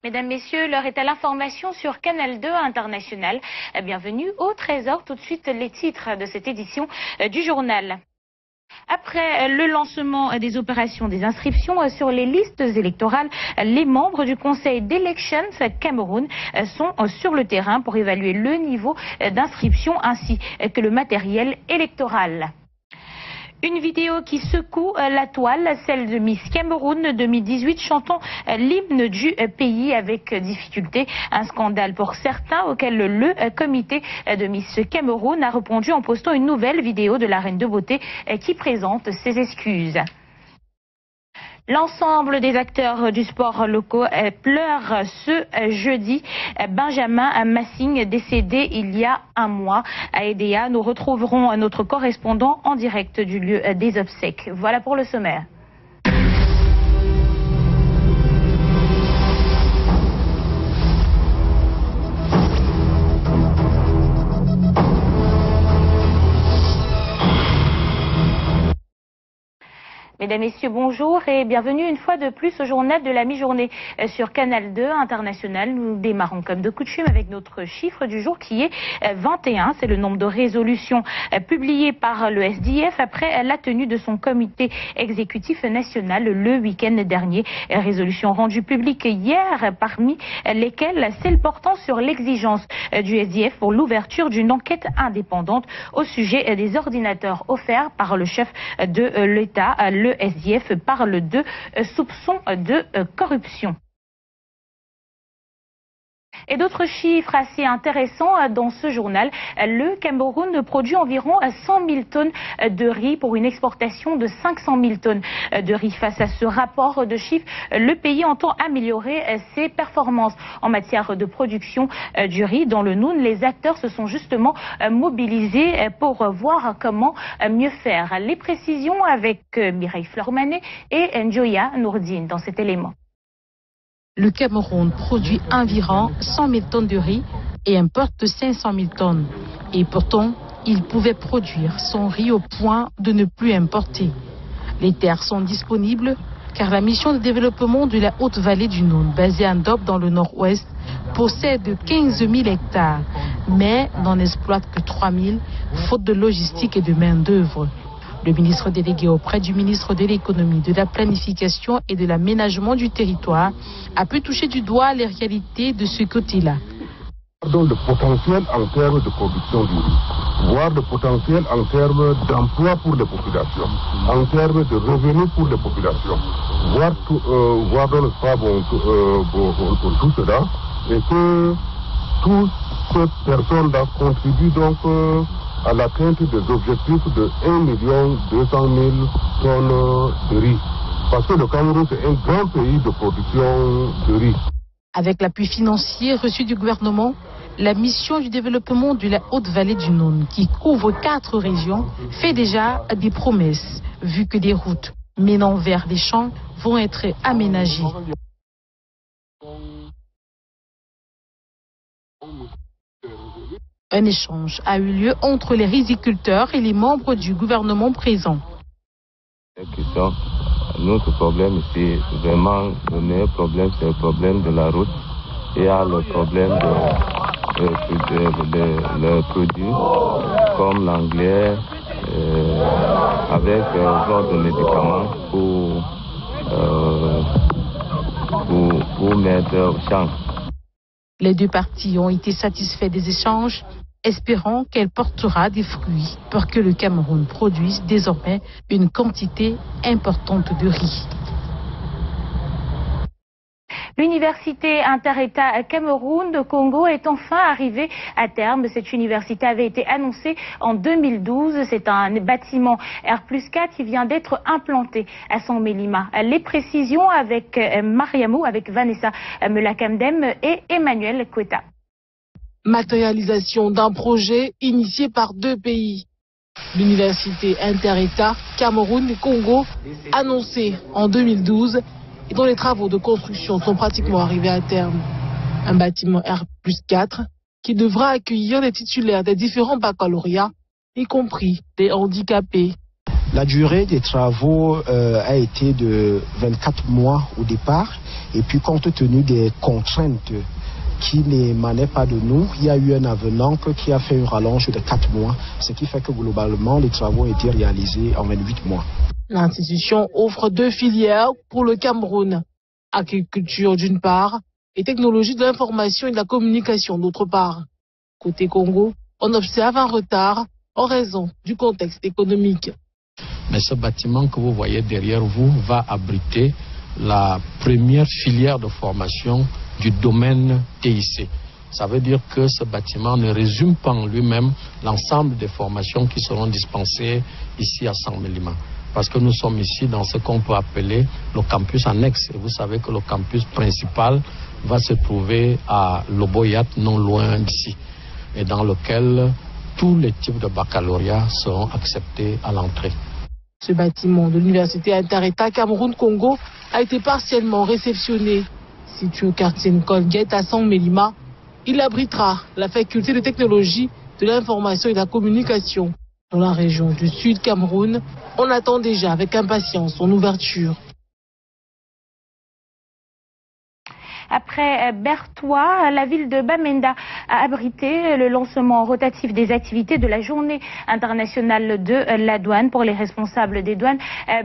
Mesdames, Messieurs, l'heure est à l'information sur Canal 2 International. Bienvenue au Trésor. Tout de suite, les titres de cette édition du journal. Après le lancement des opérations des inscriptions sur les listes électorales, les membres du Conseil d'Elections Cameroun sont sur le terrain pour évaluer le niveau d'inscription ainsi que le matériel électoral. Une vidéo qui secoue la toile, celle de Miss Cameroun 2018 chantant l'hymne du pays avec difficulté. Un scandale pour certains auquel le comité de Miss Cameroun a répondu en postant une nouvelle vidéo de la reine de beauté qui présente ses excuses. L'ensemble des acteurs du sport locaux pleurent ce jeudi Benjamin Massing, décédé il y a un mois à Edea. Nous retrouverons notre correspondant en direct du lieu des obsèques. Voilà pour le sommaire. Mesdames, Messieurs, bonjour et bienvenue une fois de plus au journal de la mi-journée sur Canal 2 International. Nous démarrons comme de coutume avec notre chiffre du jour qui est 21. C'est le nombre de résolutions publiées par le SDF après la tenue de son comité exécutif national le week-end dernier. Résolutions rendues publiques hier, parmi lesquelles celle portant sur l'exigence du SDF pour l'ouverture d'une enquête indépendante au sujet des ordinateurs offerts par le chef de l'État. Le SDF parle de soupçons de corruption. Et d'autres chiffres assez intéressants dans ce journal. Le Cameroun produit environ 100 000 tonnes de riz pour une exportation de 500 000 tonnes de riz. Face à ce rapport de chiffres, le pays entend améliorer ses performances en matière de production du riz. Dans le Noun, les acteurs se sont justement mobilisés pour voir comment mieux faire. Les précisions avec Mireille Flormanet et Njoya Nourdine dans cet élément. Le Cameroun produit environ 100 000 tonnes de riz et importe 500 000 tonnes. Et pourtant, il pouvait produire son riz au point de ne plus importer. Les terres sont disponibles car la mission de développement de la haute vallée du Noun, basée à Ndop dans le nord-ouest, possède 15 000 hectares, mais n'en exploite que 3 000, faute de logistique et de main-d'œuvre. Le ministre délégué auprès du ministre de l'économie, de la planification et de l'aménagement du territoire a pu toucher du doigt les réalités de ce côté-là. Donc le potentiel en termes de production du riz, voire le potentiel en termes d'emploi pour les populations, en termes de revenus pour les populations, voir dans le pas pour tout cela, et que toutes ces personnes-là contribuent donc à l'atteinte des objectifs de 1 200 000 tonnes de riz. Parce que le Cameroun, c'est un grand pays de production de riz. Avec l'appui financier reçu du gouvernement, la mission du développement de la haute vallée du Noun, qui couvre 4 régions, fait déjà des promesses, vu que des routes menant vers des champs vont être aménagées. Un échange a eu lieu entre les riziculteurs et les membres du gouvernement présent. Notre problème ici, vraiment, le meilleur problème, c'est le problème de la route. Il y a le problème de produits comme l'anglais, avec genre de médicaments pour mettre au champ. Les deux parties ont été satisfaits des échanges, espérant qu'elle portera des fruits pour que le Cameroun produise désormais une quantité importante de riz. L'université inter-État Cameroun de Congo est enfin arrivée à terme. Cette université avait été annoncée en 2012. C'est un bâtiment R+4 qui vient d'être implanté à Saint-Mélima. Les précisions avec Mariamou, avec Vanessa Melakamdem et Emmanuel Kweta. Matérialisation d'un projet initié par 2 pays. L'université inter-État Cameroun-Congo, annoncée en 2012, et dont les travaux de construction sont pratiquement arrivés à terme. Un bâtiment R+4 qui devra accueillir les titulaires des différents baccalauréats, y compris des handicapés. La durée des travaux a été de 24 mois au départ. Et puis, compte tenu des contraintes qui n'émanaient pas de nous, il y a eu un avenant qui a fait une rallonge de 4 mois, ce qui fait que globalement, les travaux ont été réalisés en 28 mois. L'institution offre 2 filières pour le Cameroun. Agriculture d'une part et technologie de l'information et de la communication d'autre part. Côté Congo, on observe un retard en raison du contexte économique. Mais ce bâtiment que vous voyez derrière vous va abriter la première filière de formation du domaine TIC. Ça veut dire que ce bâtiment ne résume pas en lui-même l'ensemble des formations qui seront dispensées ici à Saint-Mélima. Parce que nous sommes ici dans ce qu'on peut appeler le campus annexe. Et vous savez que le campus principal va se trouver à Loboyat, non loin d'ici, et dans lequel tous les types de baccalauréat seront acceptés à l'entrée. Ce bâtiment de l'Université Inter-État Cameroun-Congo a été partiellement réceptionné. Situé au quartier Nkolguet à Saint-Mélima, il abritera la faculté de technologie de l'information et de la communication. Dans la région du Sud Cameroun, on attend déjà avec impatience son ouverture. Après Bertois, la ville de Bamenda a abrité le lancement rotatif des activités de la journée internationale de la douane. Pour les responsables des douanes,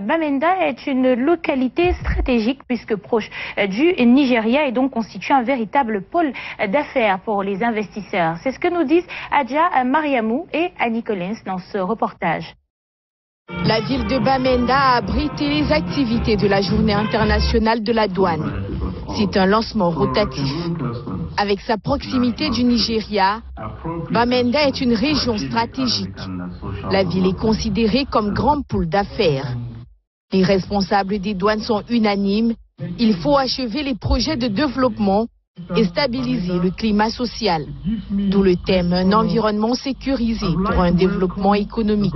Bamenda est une localité stratégique puisque proche du Nigeria et donc constitue un véritable pôle d'affaires pour les investisseurs. C'est ce que nous disent Adja Mariamou et Annie Collins dans ce reportage. La ville de Bamenda a abrité les activités de la journée internationale de la douane. C'est un lancement rotatif. Avec sa proximité du Nigeria, Bamenda est une région stratégique. La ville est considérée comme grande poule d'affaires. Les responsables des douanes sont unanimes. Il faut achever les projets de développement et stabiliser le climat social. D'où le thème « Un environnement sécurisé pour un développement économique ».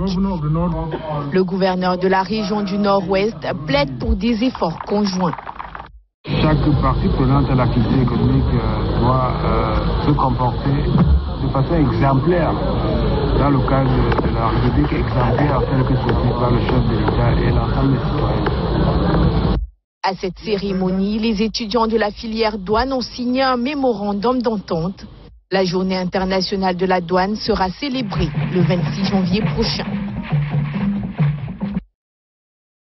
Le gouverneur de la région du Nord-Ouest plaide pour des efforts conjoints. Chaque partie prenante à l'activité économique doit se comporter de façon exemplaire dans le cadre de la République exemplaire telle que souhaitée par le chef de l'État et l'ensemble des citoyens. À cette cérémonie, les étudiants de la filière douane ont signé un mémorandum d'entente. La journée internationale de la douane sera célébrée le 26 janvier prochain.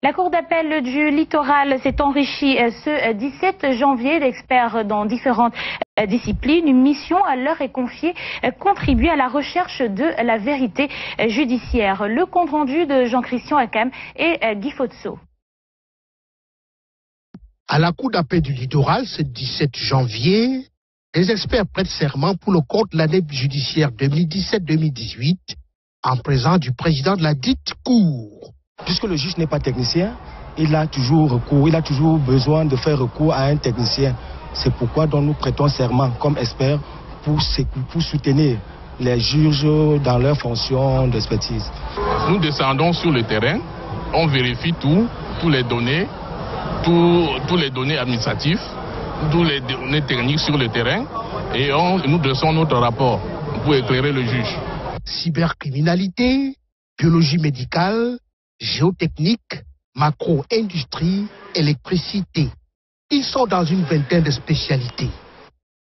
La Cour d'appel du littoral s'est enrichie ce 17 janvier d'experts dans différentes disciplines. Une mission leur est confiée, contribuer à la recherche de la vérité judiciaire. Le compte-rendu de Jean-Christian Akam et Guy Fotso. À la Cour d'appel du littoral, ce 17 janvier, les experts prêtent serment pour le compte de l'année judiciaire 2017-2018 en présence du président de la dite Cour. Puisque le juge n'est pas technicien, il a toujours besoin de faire recours à un technicien. C'est pourquoi nous prêtons serment comme experts pour soutenir les juges dans leur fonction d'expertise. Nous descendons sur le terrain, on vérifie toutes les données, tous les données administratives, toutes les données techniques sur le terrain et nous dressons notre rapport pour éclairer le juge. Cybercriminalité, biologie médicale, géotechnique, macro-industrie, électricité. Ils sont dans une vingtaine de spécialités.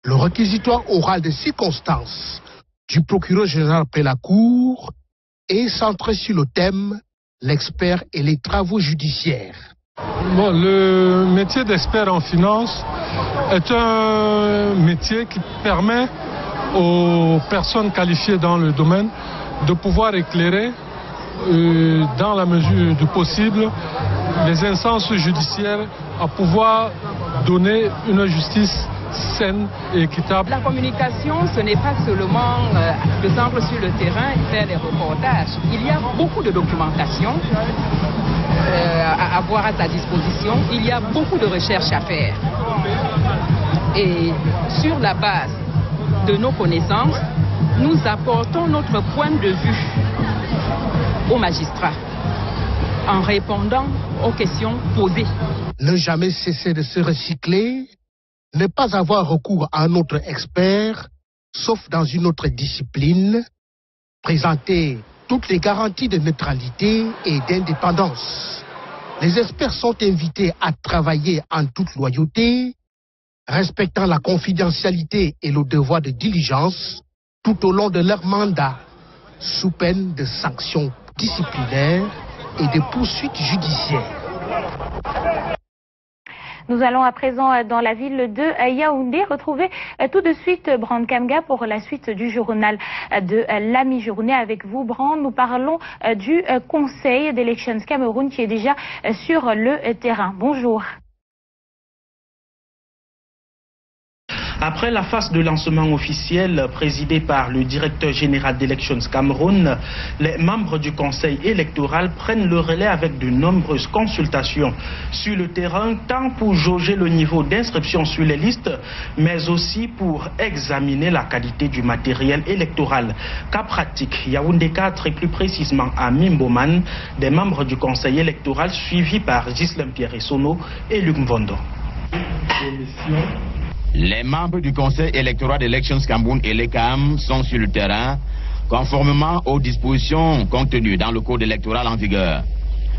Le réquisitoire oral de circonstances du procureur général près la Cour est centré sur le thème « L'expert et les travaux judiciaires ». Bon, le métier d'expert en finance est un métier qui permet aux personnes qualifiées dans le domaine de pouvoir éclairer dans la mesure du possible les instances judiciaires à pouvoir donner une justice saine et équitable. La communication, ce n'est pas seulement descendre sur le terrain et faire des reportages. Il y a beaucoup de documentation à avoir à sa disposition. Il y a beaucoup de recherches à faire. Et sur la base de nos connaissances, nous apportons notre point de vue aux magistrats en répondant aux questions posées. Ne jamais cesser de se recycler, ne pas avoir recours à un autre expert, sauf dans une autre discipline, présenter toutes les garanties de neutralité et d'indépendance. Les experts sont invités à travailler en toute loyauté, respectant la confidentialité et le devoir de diligence tout au long de leur mandat, sous peine de sanctions disciplinaires et de poursuites judiciaires. Nous allons à présent dans la ville de Yaoundé retrouver tout de suite Brand Kamga pour la suite du journal de la mi-journée. Avec vous, Brand, nous parlons du Conseil d'Elections Cameroun qui est déjà sur le terrain. Bonjour. Après la phase de lancement officiel présidée par le directeur général d'Elections Cameroun, les membres du conseil électoral prennent le relais avec de nombreuses consultations sur le terrain, tant pour jauger le niveau d'inscription sur les listes, mais aussi pour examiner la qualité du matériel électoral. Cas pratique, Yaoundé 4 et plus précisément à Mimboman, des membres du conseil électoral suivis par Ghislain Pierre Essono et Luc Mvondo. Les membres du Conseil électoral d'Elections Cameroun et l'ECAM sont sur le terrain, conformément aux dispositions contenues dans le code électoral en vigueur.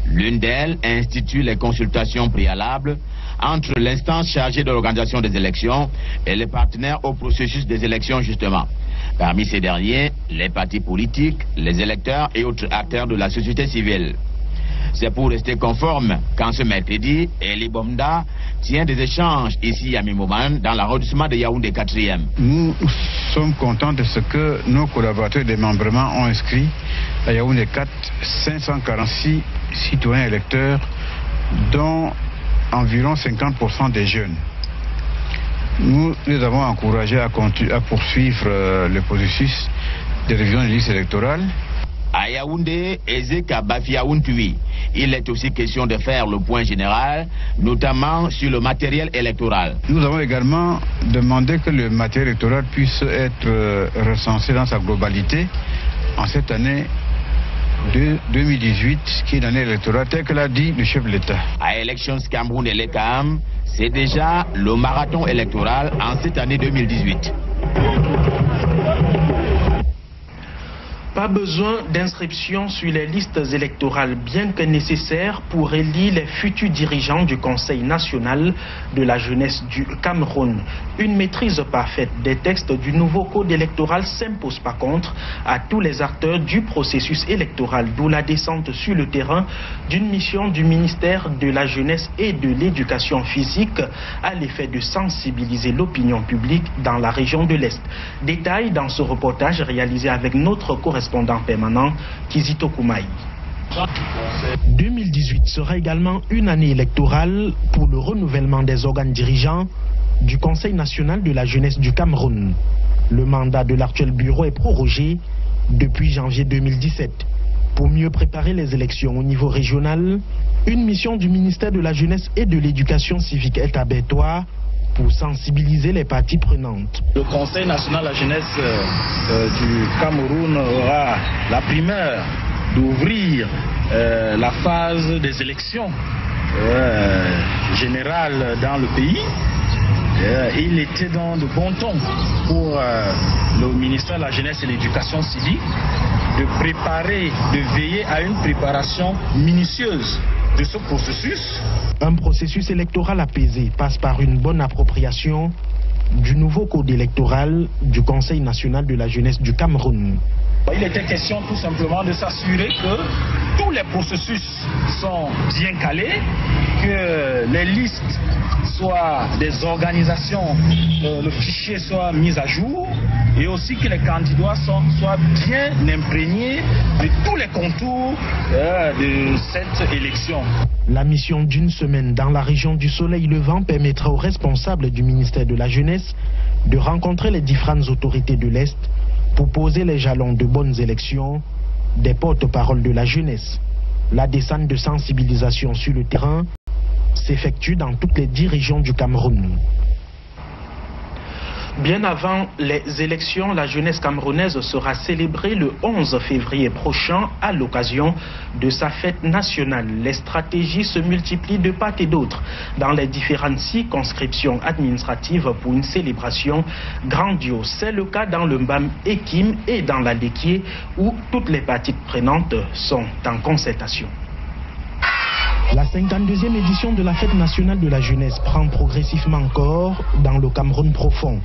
L'une d'elles institue les consultations préalables entre l'instance chargée de l'organisation des élections et les partenaires au processus des élections justement. Parmi ces derniers, les partis politiques, les électeurs et autres acteurs de la société civile. C'est pour rester conforme qu'en ce mercredi, Eli Bomda tient des échanges ici à Mimoman dans l'arrondissement de Yaoundé 4e. Nous sommes contents de ce que nos collaborateurs de démembrement ont inscrit à Yaoundé 4 546 citoyens électeurs, dont environ 50% des jeunes. Nous les avons encouragés à poursuivre le processus de révision des listes électorales. À Yaoundé, Ezeka Bafiaountui, il est aussi question de faire le point général, notamment sur le matériel électoral. Nous avons également demandé que le matériel électoral puisse être recensé dans sa globalité en cette année de 2018, qui est l'année électorale, tel que l'a dit le chef de l'État. À Elections Cameroun et l'ECAM, c'est déjà le marathon électoral en cette année 2018. Pas besoin d'inscription sur les listes électorales, bien que nécessaire pour élire les futurs dirigeants du Conseil national de la jeunesse du Cameroun. Une maîtrise parfaite des textes du nouveau code électoral s'impose par contre à tous les acteurs du processus électoral, d'où la descente sur le terrain d'une mission du ministère de la jeunesse et de l'éducation physique à l'effet de sensibiliser l'opinion publique dans la région de l'Est. Détail dans ce reportage réalisé avec notre correspondant permanent Kizito Koumaï. 2018 sera également une année électorale pour le renouvellement des organes dirigeants du Conseil national de la jeunesse du Cameroun. Le mandat de l'actuel bureau est prorogé depuis janvier 2017. Pour mieux préparer les élections au niveau régional, une mission du ministère de la jeunesse et de l'éducation civique est abertoire pour sensibiliser les parties prenantes. Le Conseil national de la jeunesse du Cameroun aura la primeur d'ouvrir la phase des élections générales dans le pays. Il était dans de bon ton pour le ministère de la jeunesse et de l'éducation civique de préparer, de veiller à une préparation minutieuse de ce processus. Un processus électoral apaisé passe par une bonne appropriation du nouveau code électoral du Conseil national de la jeunesse du Cameroun. Il était question tout simplement de s'assurer que tous les processus sont bien calés, que les listes soient des organisations, le fichier soit mis à jour et aussi que les candidats soient bien imprégnés de tous les contours de cette élection. La mission d'une semaine dans la région du Soleil Levant permettra aux responsables du ministère de la Jeunesse de rencontrer les différentes autorités de l'Est pour poser les jalons de bonnes élections des porte-paroles de la jeunesse. La descente de sensibilisation sur le terrain s'effectue dans toutes les 10 régions du Cameroun. Bien avant les élections, la jeunesse camerounaise sera célébrée le 11 février prochain à l'occasion de sa fête nationale. Les stratégies se multiplient de part et d'autre dans les différentes circonscriptions administratives pour une célébration grandiose. C'est le cas dans le Mbam Ekim et dans la Lekié où toutes les parties prenantes sont en concertation. La 52e édition de la fête nationale de la jeunesse prend progressivement corps dans le Cameroun profond.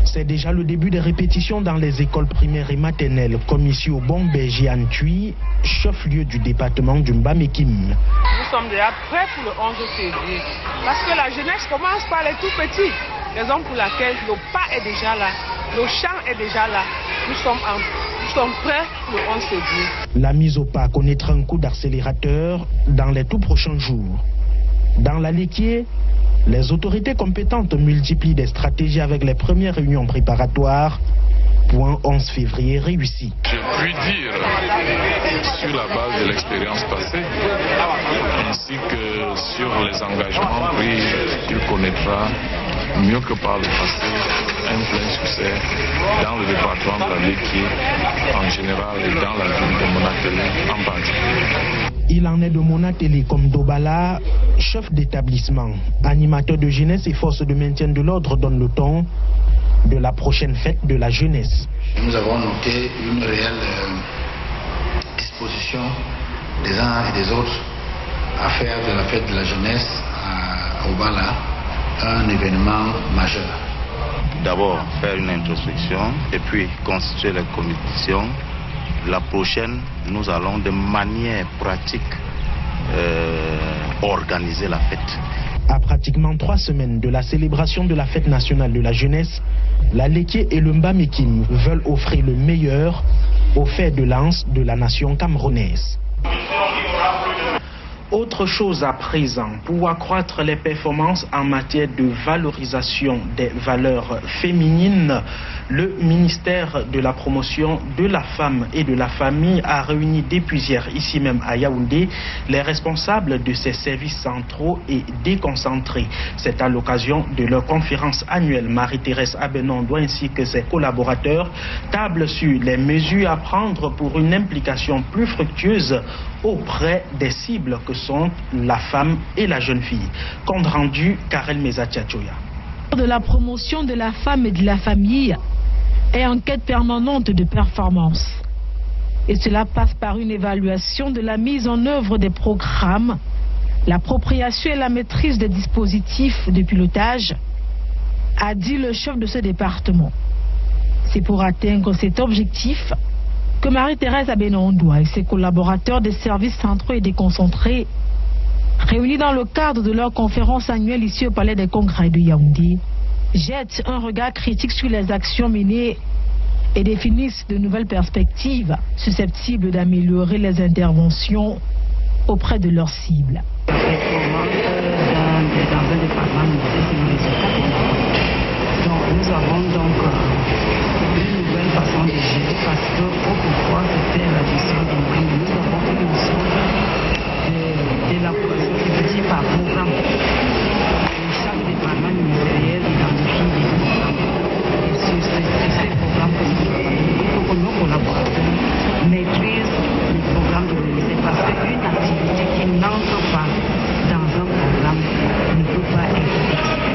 C'est déjà le début des répétitions dans les écoles primaires et maternelles, comme ici au Bombé-Giantui, chef-lieu du département du Mbam-Ekim. Nous sommes déjà prêts pour le 11 février, parce que la jeunesse commence par les tout petits, raison pour laquelle le pas est déjà là, le chant est déjà là. Nous sommes prêts pour le 11 février. La mise au pas connaîtra un coup d'accélérateur dans les tout prochains jours. Dans la Lekié, les autorités compétentes multiplient des stratégies avec les premières réunions préparatoires pour un 11 février réussi. Je puis dire, sur la base de l'expérience passée, ainsi que sur les engagements pris, il connaîtra mieux que par le passé un plein succès dans le département de la Lekié en général et dans la ville de Monatélé en particulier. Il en est de Monatélé comme d'Obala, chef d'établissement, animateur de jeunesse et force de maintien de l'ordre donne le ton de la prochaine fête de la jeunesse. Nous avons noté une réelle disposition des uns et des autres à faire de la fête de la jeunesse à Obala un événement majeur. D'abord faire une introspection et puis constituer les commissions. La prochaine, nous allons de manière pratique organiser la fête. À pratiquement 3 semaines de la célébration de la fête nationale de la jeunesse, la Lekié et le Mbam-Ekim veulent offrir le meilleur au fer de lance de la nation camerounaise. Autre chose à présent, pour accroître les performances en matière de valorisation des valeurs féminines, le ministère de la promotion de la femme et de la famille a réuni depuis hier, ici même à Yaoundé, les responsables de ses services centraux et déconcentrés. C'est à l'occasion de leur conférence annuelle. Marie-Thérèse Abenondo ainsi que ses collaborateurs tablent sur les mesures à prendre pour une implication plus fructueuse auprès des cibles que sont la femme et la jeune fille. Compte rendu, Karel Mezatiachoya. De la promotion de la femme et de la famille est en quête permanente de performance. Et cela passe par une évaluation de la mise en œuvre des programmes, l'appropriation et la maîtrise des dispositifs de pilotage, a dit le chef de ce département. C'est pour atteindre cet objectif que Marie-Thérèse Abenondo et ses collaborateurs des services centraux et déconcentrés, réunis dans le cadre de leur conférence annuelle ici au Palais des Congrès de Yaoundé, jettent un regard critique sur les actions menées et définissent de nouvelles perspectives susceptibles d'améliorer les interventions auprès de leurs cibles. Dans un département, nous avons donc une nouvelle façon de gérer parce que autrefois c'était la gestion d'un prix. Nous avons une notion d'élaboration des petits par programme. Chaque département ministériel identifie des programmes. Et sur ces programmes que nous travaillons, il faut que nos collaborateurs maîtrisent les programmes de ministère parce qu'une activité qui n'entre pas dans un programme ne peut pas être exécutée.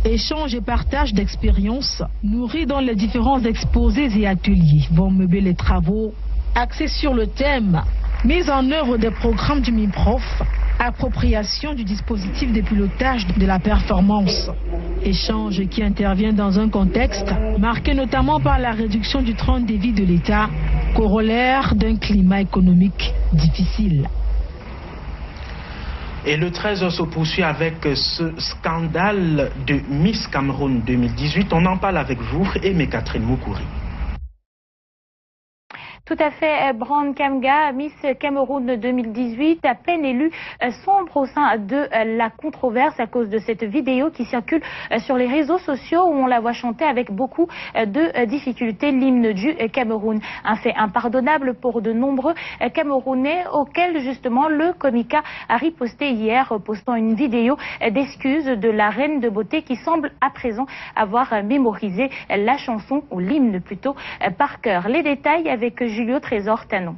Échange et partage d'expériences nourris dans les différents exposés et ateliers vont meubler les travaux axés sur le thème mise en œuvre des programmes du MIPROF, appropriation du dispositif de pilotage de la performance. Échange qui intervient dans un contexte marqué notamment par la réduction du train de vie de l'État, corollaire d'un climat économique difficile. Et le 13 se poursuit avec ce scandale de Miss Cameroun 2018. On en parle avec vous, Aimé Catherine Moukouri. Tout à fait, Brand Kamga, Miss Cameroun 2018, à peine élue, sombre au sein de la controverse à cause de cette vidéo qui circule sur les réseaux sociaux où on la voit chanter avec beaucoup de difficultés l'hymne du Cameroun. Un fait impardonnable pour de nombreux Camerounais auxquels justement le Komika a riposté hier, postant une vidéo d'excuses de la reine de beauté qui semble à présent avoir mémorisé la chanson, ou l'hymne plutôt, par cœur. Les détails avec Julio Trésor Tanon.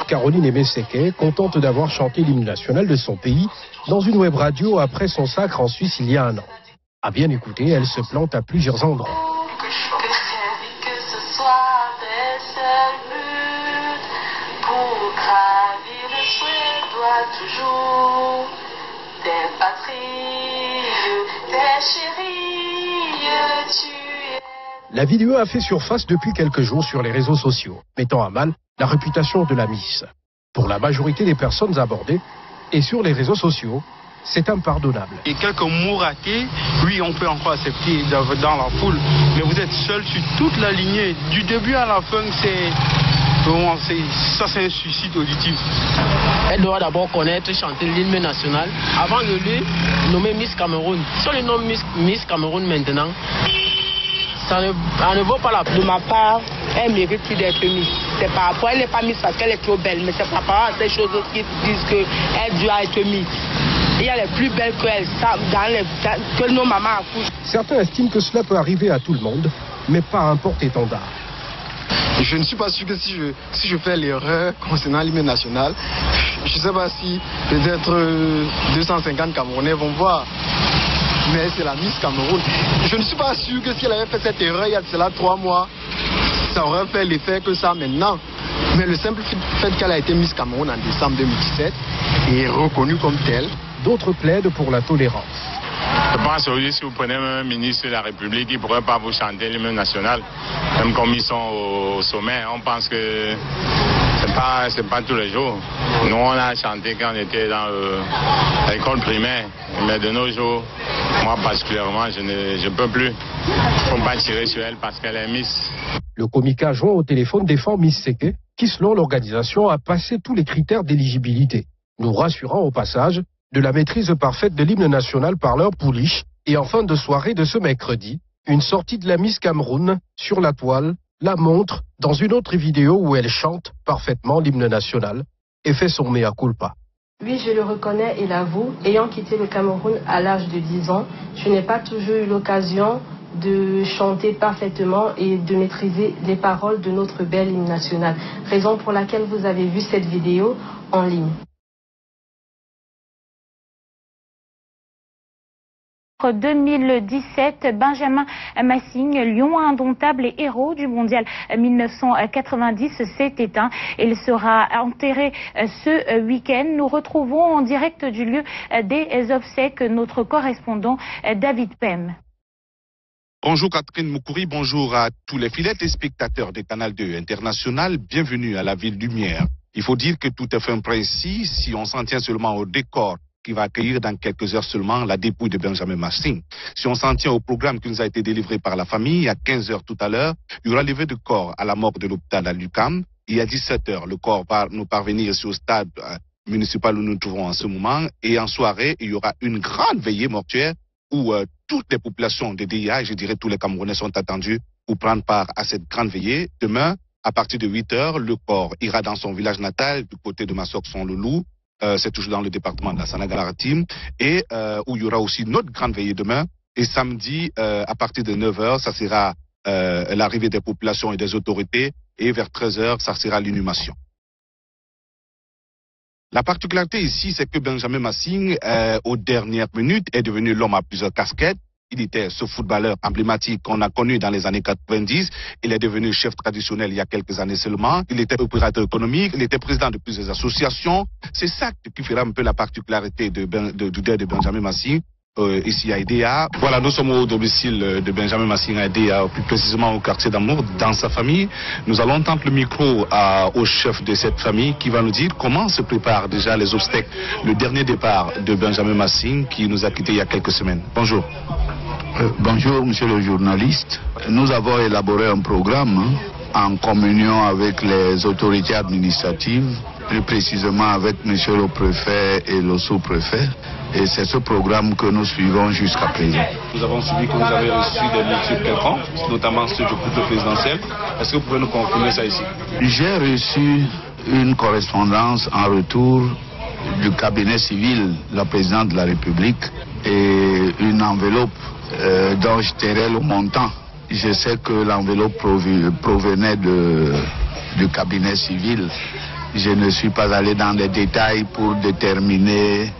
Caroline Emeseke, contente d'avoir chanté l'hymne national de son pays dans une web radio après son sacre en Suisse il y a un an. À bien écouter, elle se plante à plusieurs endroits. La vidéo a fait surface depuis quelques jours sur les réseaux sociaux, mettant à mal la réputation de la Miss. Pour la majorité des personnes abordées et sur les réseaux sociaux, c'est impardonnable. Et quelques mots ratés, oui, on peut encore accepter dans la foule, mais vous êtes seul sur toute la lignée, du début à la fin, c'est un suicide auditif. Elle doit d'abord connaître, chanter l'hymne national avant de lui nommer Miss Cameroun. Si on le nomme Miss Cameroun maintenant, ça ne vaut pas la peine. De ma part, elle mérite plus d'être Miss. C'est par rapport, elle n'est pas Miss parce qu'elle est trop belle, mais c'est par rapport à ces choses qui disent qu'elle doit être Miss. Il y a les plus belles qu'elle, que nos mamans accouchent. Certains estiment que cela peut arriver à tout le monde, mais pas à un porte-étendard. Je ne suis pas sûr que si je fais l'erreur concernant l'hymne national, je ne sais pas si peut-être 250 Camerounais vont voir. Mais c'est la Miss Cameroun. Je ne suis pas sûr que si elle avait fait cette erreur il y a de cela 3 mois, ça aurait fait l'effet que ça maintenant. Mais le simple fait qu'elle a été Miss Cameroun en décembre 2017 et est reconnue comme telle. D'autres plaident pour la tolérance. Je pense aujourd'hui, si vous prenez un ministre de la République, il ne pourrait pas vous chanter l'hymne national. Même comme ils sont au sommet, on pense que c'est pas tous les jours. Nous, on a chanté quand on était dans l'école primaire. Mais de nos jours, moi particulièrement, je ne peux plus. Il ne faut pas tirer sur elle parce qu'elle est Miss. Le Komika joint au téléphone défend Miss Seke, qui selon l'organisation a passé tous les critères d'éligibilité, nous rassurant au passage de la maîtrise parfaite de l'hymne national par leur pouliche. Et en fin de soirée de ce mercredi, une sortie de la Miss Cameroun sur la toile la montre dans une autre vidéo où elle chante parfaitement l'hymne national et fait son mea culpa. Oui, je le reconnais et l'avoue, ayant quitté le Cameroun à l'âge de 10 ans, je n'ai pas toujours eu l'occasion de chanter parfaitement et de maîtriser les paroles de notre bel hymne national, raison pour laquelle vous avez vu cette vidéo en ligne. En 2017, Benjamin Massing, lion indomptable et héros du mondial 1990, s'est éteint. Il sera enterré ce week-end. Nous retrouvons en direct du lieu des obsèques notre correspondant David Pem. Bonjour Catherine Moukouri, bonjour à tous les fidèles spectateurs de Canal 2 International. Bienvenue à la ville Lumière. Il faut dire que tout est fin prêt ici, si on s'en tient seulement au décor qui va accueillir dans quelques heures seulement la dépouille de Benjamin Massing. Si on s'en tient au programme qui nous a été délivré par la famille, à 15 heures tout à l'heure, il y aura levé de corps à la morgue de l'hôpital à l'UQAM. Et à 17 heures, le corps va nous parvenir ici au stade municipal où nous nous trouvons en ce moment. Et en soirée, il y aura une grande veillée mortuaire où toutes les populations de DIA, et je dirais tous les Camerounais sont attendus pour prendre part à cette grande veillée. Demain, à partir de 8 heures, le corps ira dans son village natal du côté de Massok-Son-Loulou. C'est toujours dans le département de la Sanaga-Maritime, et où il y aura aussi une autre grande veillée demain. Et samedi, à partir de 9h, ça sera l'arrivée des populations et des autorités, et vers 13h, ça sera l'inhumation. La particularité ici, c'est que Benjamin Massing, aux dernières minutes, est devenu l'homme à plusieurs casquettes. Il était ce footballeur emblématique qu'on a connu dans les années 90. Il est devenu chef traditionnel il y a quelques années seulement. Il était opérateur économique. Il était président de plusieurs associations. C'est ça qui fera un peu la particularité du deuil de Benjamin Massing. ici à Edea. Voilà, nous sommes au domicile de Benjamin Massing à Edea, plus précisément au quartier d'Amour, dans sa famille. Nous allons tendre le micro au chef de cette famille qui va nous dire comment se préparent déjà les obstacles, le dernier départ de Benjamin Massing qui nous a quittés il y a quelques semaines. Bonjour. Bonjour, monsieur le journaliste. Nous avons élaboré un programme en communion avec les autorités administratives, plus précisément avec monsieur le préfet et le sous-préfet. Et c'est ce programme que nous suivons jusqu'à présent. Nous avons suivi que vous avez reçu des multiples quelconques, notamment ceux du couple présidentiel. Est-ce que vous pouvez nous confirmer ça ici? J'ai reçu une correspondance en retour du cabinet civil de la présidente de la République et une enveloppe dont je tairai le montant. Je sais que l'enveloppe provenait du cabinet civil. Je ne suis pas allé dans les détails pour déterminer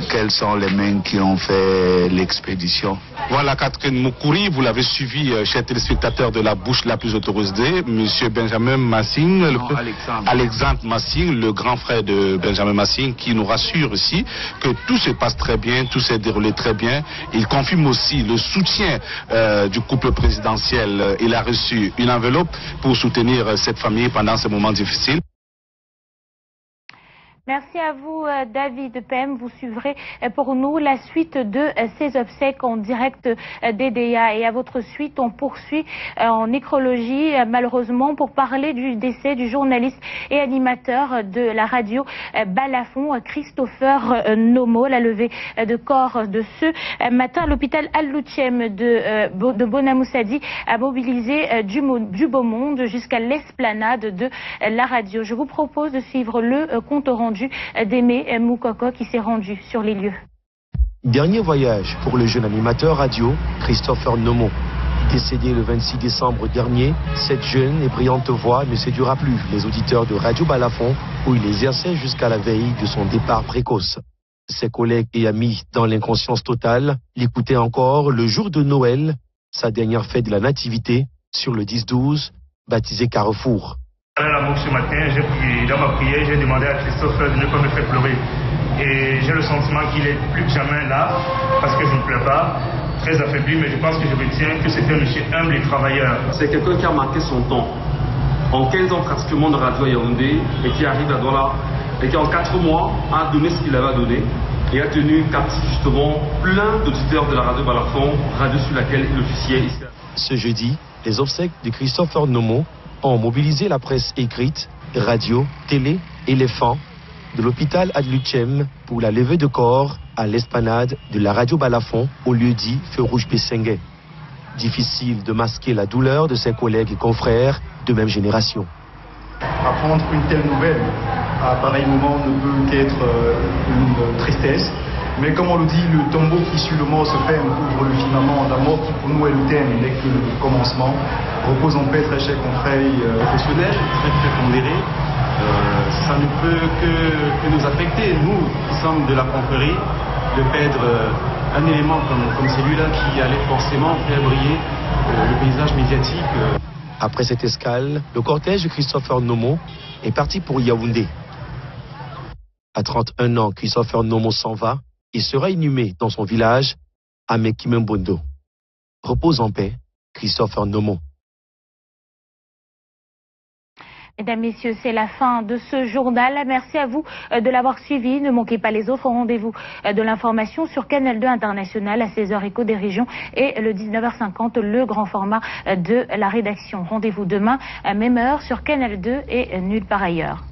quelles sont les mains qui ont fait l'expédition. Voilà Catherine Moukouri, vous l'avez suivi, chers téléspectateurs de la bouche la plus autorisée, monsieur Benjamin Massing, Alexandre Massing, le grand frère de Benjamin Massing, qui nous rassure ici que tout se passe très bien, tout s'est déroulé très bien. Il confirme aussi le soutien du couple présidentiel. Il a reçu une enveloppe pour soutenir cette famille pendant ces moments difficiles. Merci à vous, David Pem. Vous suivrez pour nous la suite de ces obsèques en direct d'Edea. Et à votre suite, on poursuit en nécrologie, malheureusement, pour parler du décès du journaliste et animateur de la radio Balafon, Christopher Nomo. La levée de corps de ce matin à l'hôpital Al-Loutchem de Bonamoussadi a mobilisé du beau monde jusqu'à l'esplanade de la radio. Je vous propose de suivre le compte rendu d'Aimé Moukoko qui s'est rendu sur les lieux. Dernier voyage pour le jeune animateur radio Christopher Nomo. Décédé le 26 décembre dernier, cette jeune et brillante voix ne séduira plus les auditeurs de Radio Balafon où il exerçait jusqu'à la veille de son départ précoce. Ses collègues et amis dans l'inconscience totale l'écoutaient encore le jour de Noël, sa dernière fête de la nativité, sur le 10-12, baptisé Carrefour. Ce matin, j'ai prié. Dans ma prière, j'ai demandé à Christophe de ne pas me faire pleurer. Et j'ai le sentiment qu'il est plus que jamais là, parce que je ne pleure pas, très affaibli, mais je pense que je retiens que c'était un monsieur humble et travailleur. C'est quelqu'un qui a marqué son temps. En 15 ans pratiquement de radio à Yaoundé, et qui arrive à Douala, et qui en 4 mois a donné ce qu'il avait donné, et a tenu captif justement plein d'auditeurs de la radio Balafon, radio sur laquelle il officiait ici. Ce jeudi, les obsèques de Christopher Nomo ont mobilisé la presse écrite, radio, télé et les fans de l'hôpital Al-Loutchem pour la levée de corps à l'esplanade de la radio Balafon au lieu dit Feu Rouge Pessengue. Difficile de masquer la douleur de ses collègues et confrères de même génération. Apprendre une telle nouvelle à pareil moment ne peut qu'être une tristesse. Mais comme on le dit, le tombeau qui suit le mort se ferme, ouvre le firmament. La mort qui pour nous est le terme, n'est que le commencement. Repose en paix, très chers confrères professionnels, très pondérés. Ça ne peut que nous affecter, nous qui sommes de la confrérie, de perdre un élément comme celui-là qui allait forcément faire briller le paysage médiatique. Après cette escale, le cortège de Christopher Nomo est parti pour Yaoundé. À 31 ans, Christopher Nomo s'en va et sera inhumé dans son village à Mekimembondo. Repose en paix, Christopher Nomo. Mesdames, Messieurs, c'est la fin de ce journal. Merci à vous de l'avoir suivi. Ne manquez pas les autres rendez-vous de l'information sur Canal 2 International à 16h Écho des régions et le 19h50, le grand format de la rédaction. Rendez-vous demain à même heure sur Canal 2 et nulle part ailleurs.